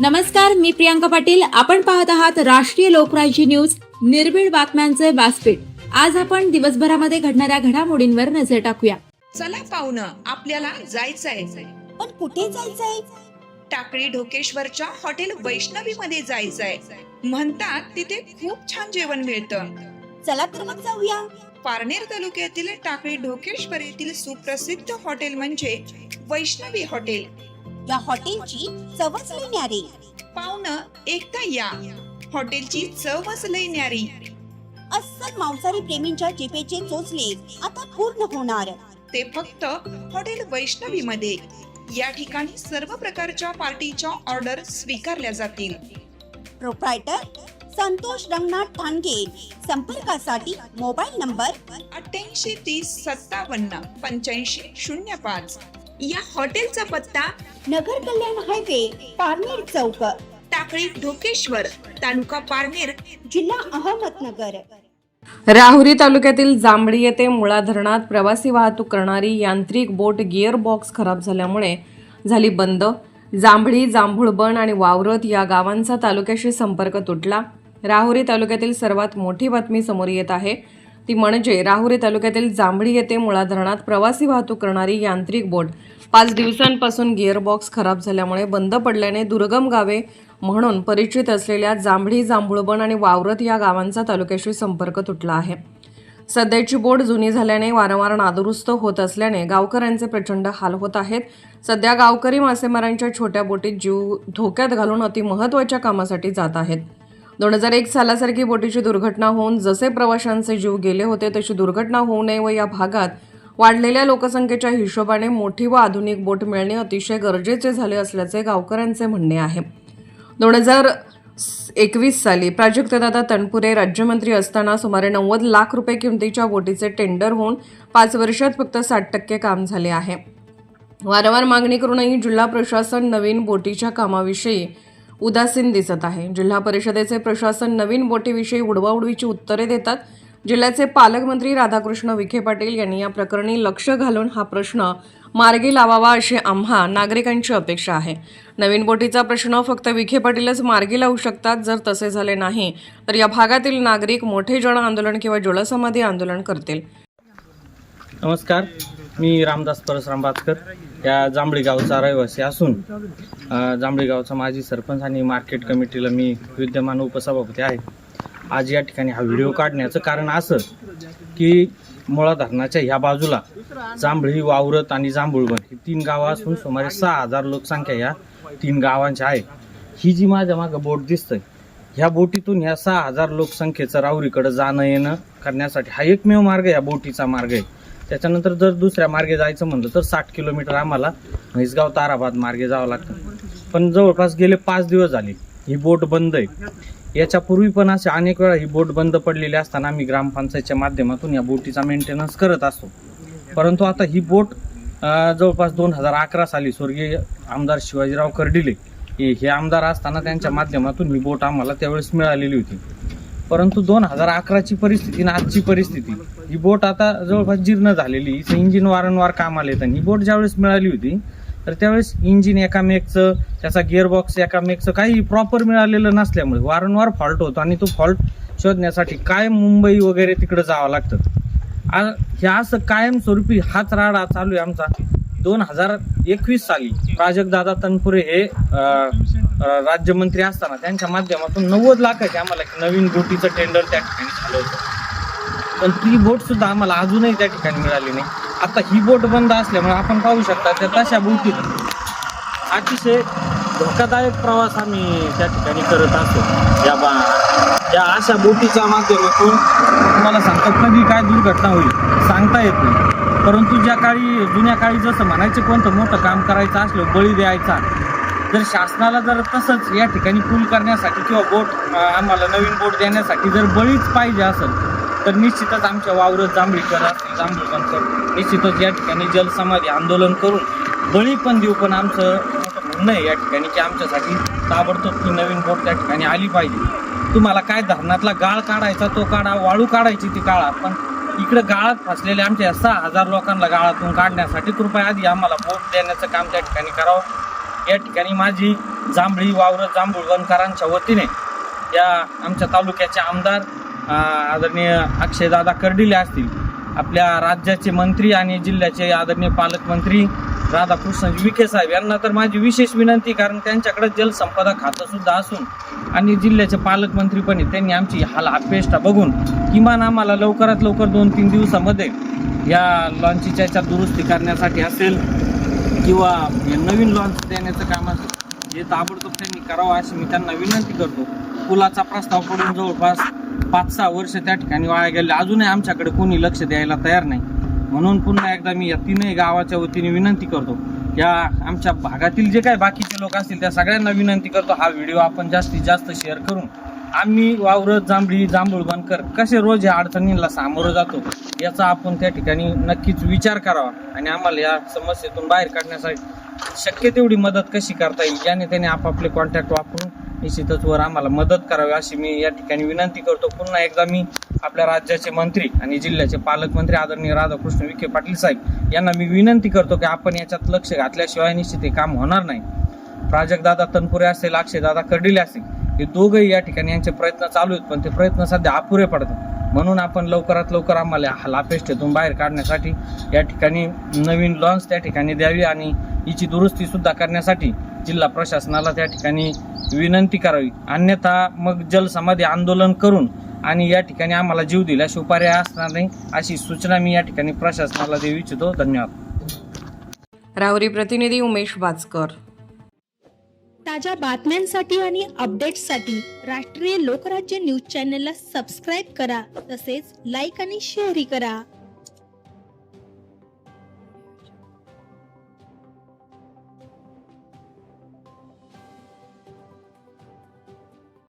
नमस्कार, मी प्रियांका पाटील. आपण पाहत आहात राष्ट्रीय लोकराज्य न्यूज, निर्भीड बातम्यांचे व्यासपीठ. आज आपण दिवसभरामध्ये घडणाऱ्या घडामोडींवर नजर टाकूया. चला पाहुणं, आपल्याला जायचंय. पण कुठे जायचंय? टाकळी ढोकेश्वरच्या हॉटेल वैष्णवी मध्ये जायचंय. म्हणतात तिथे खूप छान जेवण मिळतं. चला तर मग जाऊया. पारनेर तालुक्यातील टाकळी ढोकेश्वर येथील सुप्रसिद्ध हॉटेल म्हणजे वैष्णवी हॉटेल. या हॉटेलची चवच लई न्यारी. पाहुणं, एकदा या. हॉटेलची चवच लई न्यारी. अस्सल मांसाहारी प्रेमींच्या जिभेचे चोचले आता पूर्ण होणार. ते फक्त हॉटेल वैष्णवी मध्ये. या ठिकाणी सर्व प्रकारच्या पार्टीच्या ऑर्डर स्वीकारल्या जातील. प्रोप्रायटर संतोष रंगनाथ ठाणगे. संपर्कासाठी मोबाईल नंबर 8830578505. या हॉटेलचा पत्ता नगर कल्याण हायवे, पारनेर चौक, टाकळी ढोकेश्वर, तालुका पारनेर, जिल्हा अहमदनगर. राहुरी तालुक्यातील जांभळी येथे मुळा धरणात प्रवासी वाहतूक करणारी यांत्रिक बोट गिअर बॉक्स खराब झाल्यामुळे झाली बंद. जांभळी, जांभुळबन आणि वावरत या गावांचा तालुक्याशी संपर्क तुटला. राहुरी तालुक्यातील सर्वात मोठी बातमी समोर येत आहे ती म्हणजे राहुरी तालुक्यातील जांभळी येथे मुळा धरणात प्रवासी वाहतूक करणारी यांत्रिक बोट 5 दिवसांपासून गिअरबॉक्स खराब झाल्यामुळे बंद पडल्याने दुर्गम गावे म्हणून परिचित असलेल्या जांभळी, जांभुळबन आणि वावरत या गावांचा तालुक्याशी संपर्क तुटला आहे. सध्याची बोट जुनी झाल्याने वारंवार नादुरुस्त होत असल्याने गावकऱ्यांचे प्रचंड हाल होत आहेत. सध्या गावकरी मासेमारांच्या छोट्या बोटीत जीव धोक्यात घालून अतिमहत्त्वाच्या कामासाठी जात आहेत. 2001 सालासारखी बोटीची दुर्घटना होऊन जसे प्रवाशांचे जीव गेले होते तशी दुर्घटना होऊ नये व या भागात वाढलेल्या लोकसंख्येच्या हिशोबाने मोठी व आधुनिक बोट मिळणे अतिशय गरजेचे झाले असल्याचे गावकऱ्यांचे म्हणणे आहे. 2021 साली प्राजक्तदादा तनपुरे राज्यमंत्री असताना सुमारे 90 लाख रुपये किमतीच्या बोटीचे टेंडर होऊन 5 वर्षात फक्त 60% काम झाले आहे. वारंवार मागणी करूनही जिल्हा प्रशासन नवीन बोटीच्या कामाविषयी उदासीन दिसत आहे. जिल्हा परिषदेचे प्रशासन नवीन बोटीविषयी उडवाउडवीची उत्तरे देतात. जिल्ह्याचे पालकमंत्री राधाकृष्ण विखे पाटील यांनी या प्रकरणी लक्ष घालून हा प्रश्न मार्गी लावावा अशी आम्हा नागरिकांची अपेक्षा आहे. नवीन बोटीचा प्रश्न फक्त विखे पाटीलच मार्गी लावू शकतात. जर तसे झाले नाही तर या भागातील नागरिक मोठे जन आंदोलन किंवा जलसमाधी आंदोलन करतील. नमस्कार, मी रामदास परसराम बाचकर या जांभळी गावचा रहिवासी असून जांभळी गावचा माजी सरपंच आणि मार्केट कमिटीला मी विद्यमान उपसभापती आहे. आज या ठिकाणी हा व्हिडिओ काढण्याचं कारण असं की मुळा धरणाच्या ह्या बाजूला जांभळी, वावरत आणि जांभुळबन ही 3 गावं असून सुमारे 6,000 लोकसंख्या या 3 गावांची आहे. ही जी माझ्या मागं बोट दिसतंय, ह्या बोटीतून ह्या 6,000 लोकसंख्येचं राहुरीकडे जाणं येणं करण्यासाठी हा एकमेव मार्ग या बोटीचा मार्ग आहे. त्याच्यानंतर जर दुसऱ्या मार्गे जायचं म्हणलं तर 60 किलोमीटर आम्हाला म्हैसगाव ताराबाद मार्गे जावं लागतं. पण जवळपास गेले 5 दिवस झाले ही बोट बंद आहे. याच्यापूर्वी पण असे अनेक वेळा ही बोट बंद पडलेली असताना आम्ही ग्रामपंचायतच्या माध्यमातून या बोटीचा मेंटेनन्स करत असतो. परंतु आता ही बोट जवळपास 2011 साली स्वर्गीय आमदार शिवाजीराव कर्डिले हे आमदार असताना त्यांच्या माध्यमातून ही बोट आम्हाला त्यावेळेस मिळालेली होती. परंतु 2011ची परिस्थिती आणि आजची परिस्थिती, ही बोट आता जवळपास जीर्ण झालेली. हिचं इंजिन वारंवार कामाला येतं. ही बोट ज्यावेळेस मिळाली होती तर त्यावेळेस इंजिन एकामेकचं, त्याचा गिअरबॉक्स एकामेकचं काही प्रॉपर मिळालेलं नसल्यामुळे वारंवार फॉल्ट होतो आणि तो फॉल्ट शोधण्यासाठी काय मुंबई वगैरे तिकडे जावं लागतं. ह्या असं कायमस्वरूपी हाच राडा चालू आहे आमचा. 2021 साली प्राजक्तदादा तनपुरे हे राज्यमंत्री असताना त्यांच्या माध्यमातून 90 लाखाचे आम्हाला नवीन बोटीचं टेंडर त्या ठिकाणी झालं होतं. पण ती बोट सुद्धा आम्हाला अजूनही त्या ठिकाणी मिळाली नाही. आता ही बोट बंद असल्यामुळे आपण पाहू शकता त्या तशा बोटीत अतिशय धोकादायक प्रवास आम्ही त्या ठिकाणी करत असतो. या अशा बोटीच्या माध्यमातून तुम्हाला सांगतो कधी काय दुर्घटना होईल सांगता येत नाही. परंतु जुन्या काळी जसं म्हणायचे कोणतं मोठं काम करायचं असलं, बळी द्यायचा, जर शासनाला जर तसंच या ठिकाणी पूल करण्यासाठी किंवा बोट आम्हाला नवीन बोट देण्यासाठी जर बळीच पाहिजे असेल तर निश्चितच आमच्या वावरत जांभळीकर असतील, जांभुळबनकर निश्चितच या ठिकाणी जलसमाधी आंदोलन करून बळी पण देऊ. पण आमचं मोठं म्हणणं आहे या ठिकाणी की आमच्यासाठी ताबडतोब ती नवीन बोट त्या ठिकाणी आली पाहिजे. तुम्हाला काय धरणातला गाळ काढायचा तो काढा, वाळू काढायची ती काढा, पण इकडे गाळात फसलेल्या आमच्या 6,000 लोकांना गाळातून काढण्यासाठी कृपया आधी आम्हाला बोट देण्याचं काम त्या ठिकाणी करावं. या ठिकाणी माझी जांभळी वावरत जांभूळवनकरांच्या वतीने या आमच्या तालुक्याचे आमदार आदरणीय अक्षयदादा कर्डिले असतील, आपल्या राज्याचे मंत्री आणि जिल्ह्याचे आदरणीय पालकमंत्री राधाकृष्ण विखे साहेब यांना तर माझी विशेष विनंती, कारण त्यांच्याकडे जलसंपदा खातं सुद्धा असून आणि जिल्ह्याचे पालकमंत्री पण आहेत, त्यांनी आमची हाल अपेष्टा बघून किमान आम्हाला लवकरात लवकर 2-3 दिवसामध्ये या लॉन्चच्या याच्यात दुरुस्ती करण्यासाठी असेल किंवा नवीन लॉन्च देण्याचं काम असेल हे ताबडतोब त्यांनी करावं अशी मी त्यांना विनंती करतो. पुलाचा प्रस्ताव पडून जवळपास 5-6 वर्ष त्या ठिकाणी वाया गेले, अजूनही आमच्याकडे कोणी लक्ष द्यायला तयार नाही. म्हणून पुन्हा एकदा मी या तीनही गावाच्या वतीने विनंती करतो, या आमच्या भागातील जे काही बाकीचे लोक असतील त्या सगळ्यांना विनंती करतो, हा व्हिडिओ आपण जास्तीत जास्त शेअर करून आम्ही वावरत जांभळी जांभूळवनकर कसे रोज या अडचणींना सामोरं जातो याचा आपण त्या ठिकाणी नक्कीच विचार करावा आणि आम्हाला या समस्येतून बाहेर काढण्यासाठी शक्य तेवढी मदत कशी करता येईल याने त्याने आपापले कॉन्टॅक्ट वापरून निश्चितच वर आम्हाला मदत करावी अशी मी या ठिकाणी विनंती करतो. पुन्हा एकदा मी आपल्या राज्याचे मंत्री आणि जिल्ह्याचे पालकमंत्री आदरणीय राधाकृष्ण विखे पाटील साहेब यांना मी विनंती करतो की आपण याच्यात लक्ष घातल्याशिवाय निश्चित हे काम होणार नाही. प्राजक्तदादा तनपुरे असेल, अक्षयदादा कर्डिले असतील, हे दोघंही या ठिकाणी यांचे प्रयत्न चालू आहेत, पण ते प्रयत्न सध्या अपुरे पडतात. म्हणून आपण लवकरात लवकर आम्हाला हालापेष्टेतून बाहेर काढण्यासाठी या ठिकाणी नवीन लॉन्च त्या ठिकाणी द्यावी आणि हिची दुरुस्ती सुद्धा करण्यासाठी जिल्हा प्रशासनाला त्या ठिकाणी विनंती करावी. अन्यथा मग जलसमाधी आंदोलन करून आणि या ठिकाणी आम्हाला जीव दिल्याशिवाय पर्याय असणार नाही अशी सूचना मी या ठिकाणी प्रशासनाला देऊ इच्छितो. धन्यवाद. राहुरी प्रतिनिधी उमेश वाचकर. ताज्या बातम्यांसाठी आणि अपडेट्ससाठी राष्ट्रीय लोकराज्य न्यूज चॅनलला सबस्क्राईब करा, तसेच लाईक आणि शेअरही करा.